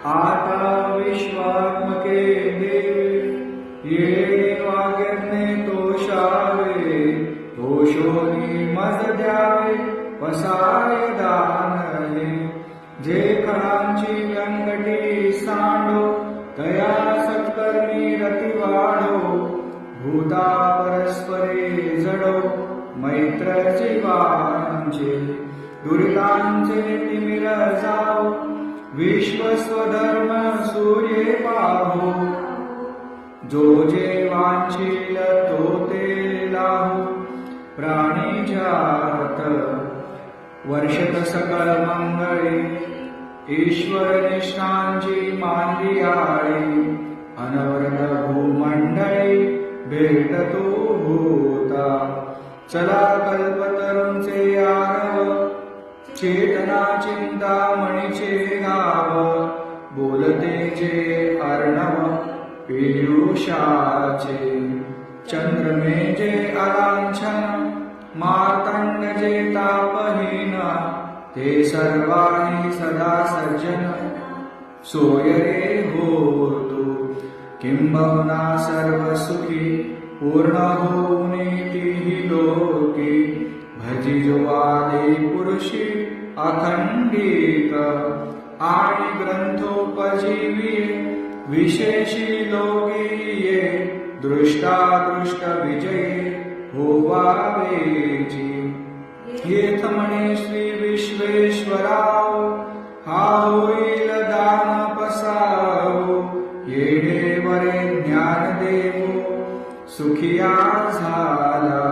आता विश्वात्मके देवे ये वाग्यज्ञे तोषावे तोषोनी मज द्यावे वसाय दानहे जे खळांची व्यंकटी सांडो तया सत्कर्मी रती वाढो भूता परस्परे जडो मैत्र जीवांचे दुरितांचे तिमिर जाओ विश्वस्वधर्म सूर्ये पाहो जो जे वांछील तो ते लाहो प्राणी जात वर्षत सकल मंगळे ईश्वर निष्ठांची मानली आळी अनवरत भूमंडळी भेटतो भूता चला कल्पतरूंचे आरव चेतना चिंतामणीचे गाव बोलते जे अर्णव पीयूषाचे चंद्रमेजे अलांछन मार्तंड जे तापहीन ते सर्वाणी सदा सज्जन सोय रे होतु किंबहुना सर्व सुखी पूर्ण होऊनेतीहि लोकी भजिजो आदि पुरुषी अखंडित आणि ग्रंथोपजीवी विशेषी लोकीये दृष्टादृष्ट विजयी होवावेची येथ म्हणे श्री विश्वेश्वराव हा होईल दान पसावो येडे वरे ज्ञान देवो सुखिया झाला